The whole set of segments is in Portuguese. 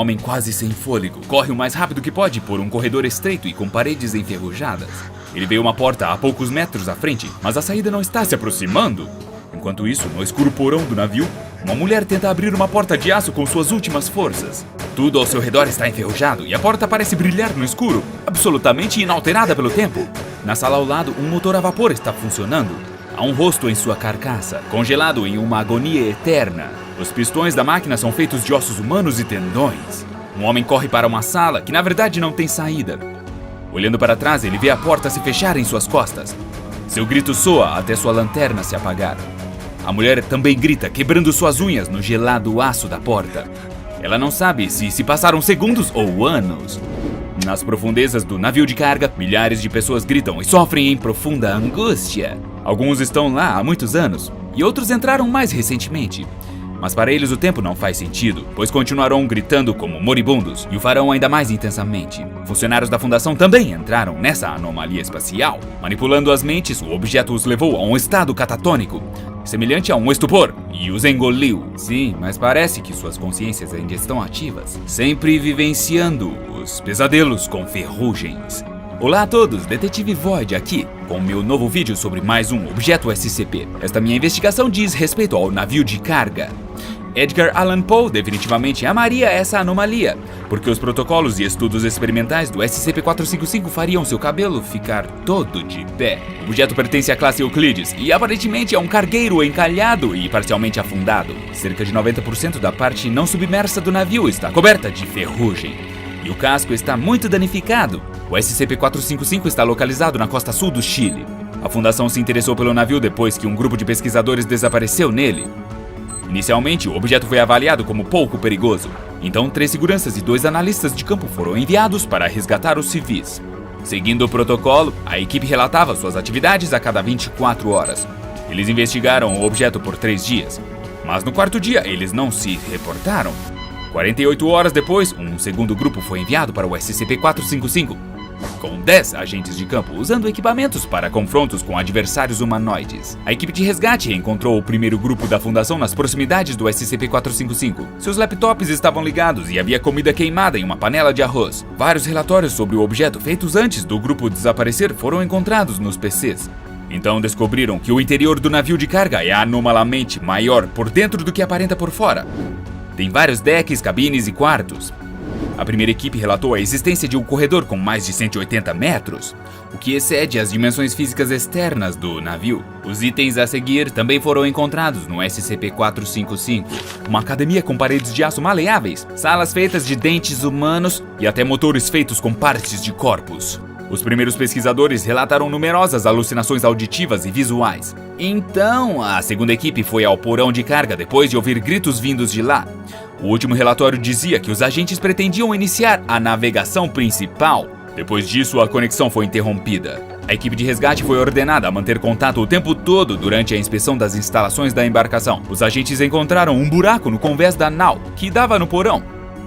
homem quase sem fôlego corre o mais rápido que pode por um corredor estreito e com paredes enferrujadas. Ele vê uma porta a poucos metros à frente, mas a saída não está se aproximando. Enquanto isso, no escuro porão do navio, uma mulher tenta abrir uma porta de aço com suas últimas forças. Tudo ao seu redor está enferrujado e a porta parece brilhar no escuro, absolutamente inalterada pelo tempo. Na sala ao lado, um motor a vapor está funcionando. Há um rosto em sua carcaça, congelado em uma agonia eterna. Os pistões da máquina são feitos de ossos humanos e tendões. Um homem corre para uma sala que na verdade não tem saída. Olhando para trás, ele vê a porta se fechar em suas costas. Seu grito soa até sua lanterna se apagar. A mulher também grita, quebrando suas unhas no gelado aço da porta. Ela não sabe se passaram segundos ou anos. Nas profundezas do navio de carga, milhares de pessoas gritam e sofrem em profunda angústia. Alguns estão lá há muitos anos e outros entraram mais recentemente. Mas para eles o tempo não faz sentido, pois continuarão gritando como moribundos e o farão ainda mais intensamente. Funcionários da fundação também entraram nessa anomalia espacial. Manipulando as mentes, o objeto os levou a um estado catatônico, semelhante a um estupor, e os engoliu. Sim, mas parece que suas consciências ainda estão ativas, sempre vivenciando os pesadelos com ferrugens. Olá a todos, Detetive Void aqui, com meu novo vídeo sobre mais um objeto SCP. Esta minha investigação diz respeito ao navio de carga. Edgar Allan Poe definitivamente amaria essa anomalia, porque os protocolos e estudos experimentais do SCP-455 fariam seu cabelo ficar todo de pé. O objeto pertence à classe Euclides e aparentemente é um cargueiro encalhado e parcialmente afundado. Cerca de 90% da parte não submersa do navio está coberta de ferrugem, e o casco está muito danificado. O SCP-455 está localizado na costa sul do Chile. A fundação se interessou pelo navio depois que um grupo de pesquisadores desapareceu nele. Inicialmente, o objeto foi avaliado como pouco perigoso. Então, 3 seguranças e 2 analistas de campo foram enviados para resgatar os civis. Seguindo o protocolo, a equipe relatava suas atividades a cada 24 horas. Eles investigaram o objeto por 3 dias. Mas no 4º dia, eles não se reportaram. 48 horas depois, um segundo grupo foi enviado para o SCP-455, com 10 agentes de campo usando equipamentos para confrontos com adversários humanoides. A equipe de resgate encontrou o primeiro grupo da fundação nas proximidades do SCP-455. Seus laptops estavam ligados e havia comida queimada em uma panela de arroz. Vários relatórios sobre o objeto feitos antes do grupo desaparecer foram encontrados nos PCs. Então descobriram que o interior do navio de carga é anomalamente maior por dentro do que aparenta por fora. Tem vários decks, cabines e quartos. A primeira equipe relatou a existência de um corredor com mais de 180 metros, o que excede as dimensões físicas externas do navio. Os itens a seguir também foram encontrados no SCP-455. Uma academia com paredes de aço maleáveis, salas feitas de dentes humanos e até motores feitos com partes de corpos. Os primeiros pesquisadores relataram numerosas alucinações auditivas e visuais. Então, a segunda equipe foi ao porão de carga depois de ouvir gritos vindos de lá. O último relatório dizia que os agentes pretendiam iniciar a navegação principal. Depois disso, a conexão foi interrompida. A equipe de resgate foi ordenada a manter contato o tempo todo durante a inspeção das instalações da embarcação. Os agentes encontraram um buraco no convés da nau, que dava no porão,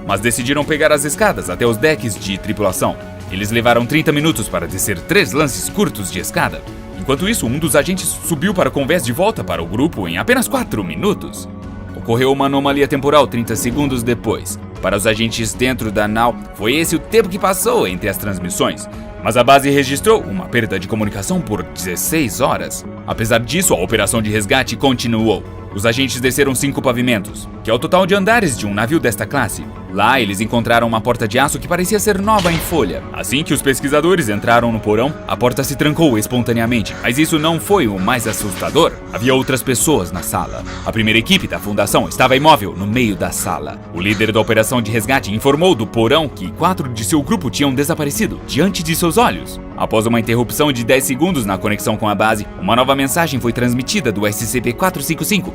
mas decidiram pegar as escadas até os decks de tripulação. Eles levaram 30 minutos para descer 3 lances curtos de escada. Enquanto isso, um dos agentes subiu para o convés de volta para o grupo em apenas 4 minutos. Ocorreu uma anomalia temporal 30 segundos depois. Para os agentes dentro da nau, foi esse o tempo que passou entre as transmissões. Mas a base registrou uma perda de comunicação por 16 horas. Apesar disso, a operação de resgate continuou. Os agentes desceram 5 pavimentos, que é o total de andares de um navio desta classe. Lá, eles encontraram uma porta de aço que parecia ser nova em folha. Assim que os pesquisadores entraram no porão, a porta se trancou espontaneamente. Mas isso não foi o mais assustador. Havia outras pessoas na sala. A primeira equipe da fundação estava imóvel no meio da sala. O líder da operação de resgate informou do porão que 4 de seu grupo tinham desaparecido diante de seus olhos. Após uma interrupção de 10 segundos na conexão com a base, uma nova mensagem foi transmitida do SCP-455.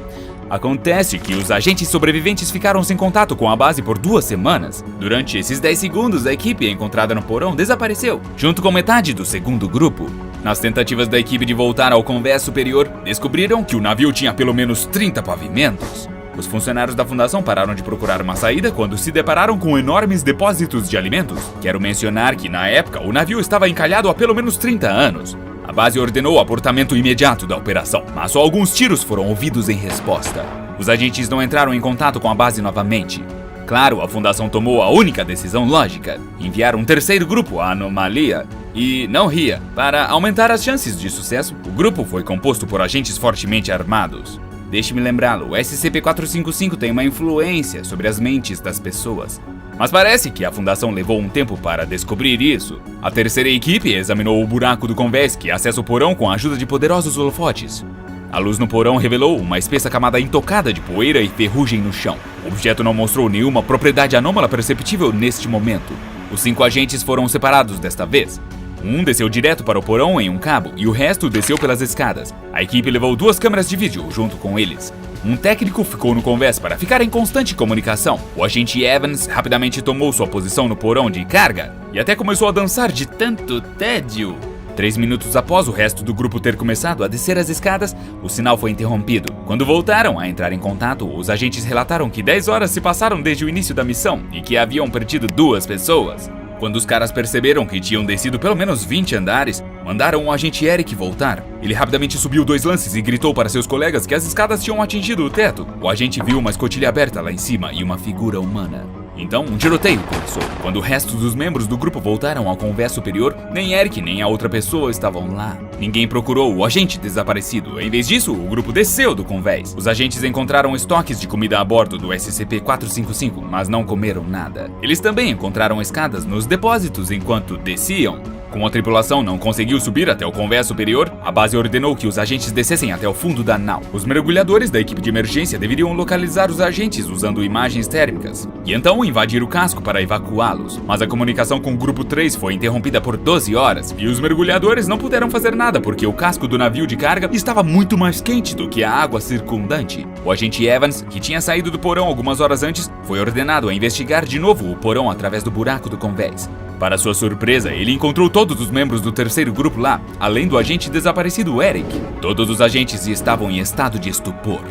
Acontece que os agentes sobreviventes ficaram sem contato com a base por 2 semanas. Durante esses 10 segundos, a equipe encontrada no porão desapareceu, junto com metade do segundo grupo. Nas tentativas da equipe de voltar ao convés superior, descobriram que o navio tinha pelo menos 30 pavimentos. Os funcionários da fundação pararam de procurar uma saída quando se depararam com enormes depósitos de alimentos. Quero mencionar que, na época, o navio estava encalhado há pelo menos 30 anos. A base ordenou o abortamento imediato da operação, mas só alguns tiros foram ouvidos em resposta. Os agentes não entraram em contato com a base novamente. Claro, a Fundação tomou a única decisão lógica: enviar um terceiro grupo à anomalia. E não ria. Para aumentar as chances de sucesso, o grupo foi composto por agentes fortemente armados. Deixe-me lembrá-lo, o SCP-455 tem uma influência sobre as mentes das pessoas. Mas parece que a Fundação levou um tempo para descobrir isso. A terceira equipe examinou o buraco do convés que acessa o porão com a ajuda de poderosos holofotes. A luz no porão revelou uma espessa camada intocada de poeira e ferrugem no chão. O objeto não mostrou nenhuma propriedade anômala perceptível neste momento. Os 5 agentes foram separados desta vez. Um desceu direto para o porão em um cabo e o resto desceu pelas escadas. A equipe levou 2 câmeras de vídeo junto com eles. Um técnico ficou no convés para ficar em constante comunicação. O agente Evans rapidamente tomou sua posição no porão de carga e até começou a dançar de tanto tédio. 3 minutos após o resto do grupo ter começado a descer as escadas, o sinal foi interrompido. Quando voltaram a entrar em contato, os agentes relataram que 10 horas se passaram desde o início da missão e que haviam perdido 2 pessoas. Quando os caras perceberam que tinham descido pelo menos 20 andares, mandaram o agente Eric voltar. Ele rapidamente subiu 2 lances e gritou para seus colegas que as escadas tinham atingido o teto. O agente viu uma escotilha aberta lá em cima e uma figura humana. Então, um tiroteio começou. Quando o resto dos membros do grupo voltaram ao convés superior, nem Eric nem a outra pessoa estavam lá. Ninguém procurou o agente desaparecido. Em vez disso, o grupo desceu do convés. Os agentes encontraram estoques de comida a bordo do SCP-455, mas não comeram nada. Eles também encontraram escadas nos depósitos enquanto desciam. Como a tripulação não conseguiu subir até o convés superior, a base ordenou que os agentes descessem até o fundo da nau. Os mergulhadores da equipe de emergência deveriam localizar os agentes usando imagens térmicas, e então invadir o casco para evacuá-los. Mas a comunicação com o grupo 3 foi interrompida por 12 horas, e os mergulhadores não puderam fazer nada porque o casco do navio de carga estava muito mais quente do que a água circundante. O agente Evans, que tinha saído do porão algumas horas antes, foi ordenado a investigar de novo o porão através do buraco do convés. Para sua surpresa, ele encontrou todos os membros do terceiro grupo lá, além do agente desaparecido Eric. Todos os agentes estavam em estado de estupor.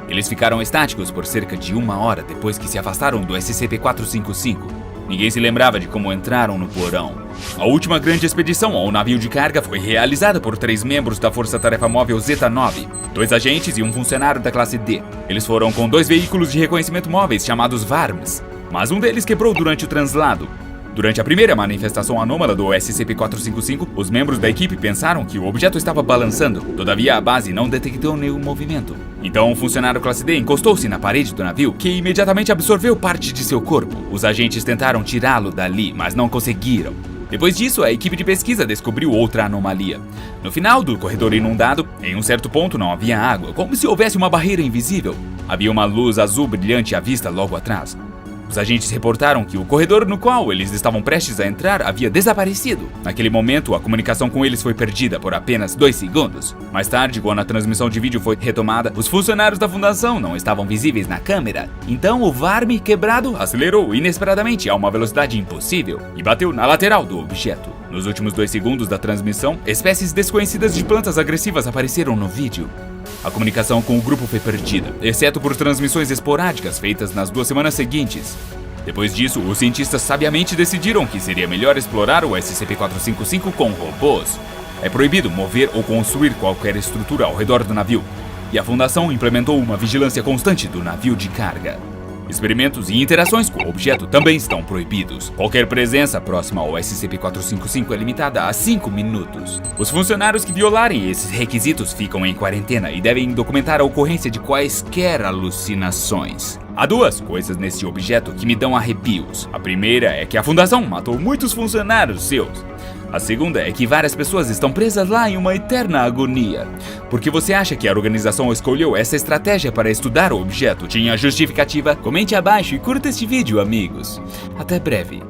Eles ficaram estáticos por cerca de 1 hora depois que se afastaram do SCP-455. Ninguém se lembrava de como entraram no porão. A última grande expedição ao navio de carga foi realizada por 3 membros da Força Tarefa Móvel Zeta-9, 2 agentes e um funcionário da classe D. Eles foram com 2 veículos de reconhecimento móveis chamados VARMs, mas um deles quebrou durante o translado. Durante a primeira manifestação anômala do SCP-455, os membros da equipe pensaram que o objeto estava balançando, todavia a base não detectou nenhum movimento. Então, o funcionário classe D encostou-se na parede do navio, que imediatamente absorveu parte de seu corpo. Os agentes tentaram tirá-lo dali, mas não conseguiram. Depois disso, a equipe de pesquisa descobriu outra anomalia. No final do corredor inundado, em um certo ponto não havia água, como se houvesse uma barreira invisível. Havia uma luz azul brilhante à vista logo atrás. Os agentes reportaram que o corredor no qual eles estavam prestes a entrar havia desaparecido. Naquele momento, a comunicação com eles foi perdida por apenas 2 segundos. Mais tarde, quando a transmissão de vídeo foi retomada, os funcionários da fundação não estavam visíveis na câmera. Então, o VARM quebrado acelerou inesperadamente a uma velocidade impossível e bateu na lateral do objeto. Nos últimos 2 segundos da transmissão, espécies desconhecidas de plantas agressivas apareceram no vídeo. A comunicação com o grupo foi perdida, exceto por transmissões esporádicas feitas nas 2 semanas seguintes. Depois disso, os cientistas sabiamente decidiram que seria melhor explorar o SCP-455 com robôs. É proibido mover ou construir qualquer estrutura ao redor do navio, e a Fundação implementou uma vigilância constante do navio de carga. Experimentos e interações com o objeto também estão proibidos. Qualquer presença próxima ao SCP-455 é limitada a 5 minutos. Os funcionários que violarem esses requisitos ficam em quarentena e devem documentar a ocorrência de quaisquer alucinações. Há 2 coisas nesse objeto que me dão arrepios. A primeira é que a Fundação matou muitos funcionários seus. A segunda é que várias pessoas estão presas lá em uma eterna agonia. Por que você acha que a organização escolheu essa estratégia para estudar o objeto? Tinha justificativa? Comente abaixo e curta este vídeo, amigos. Até breve.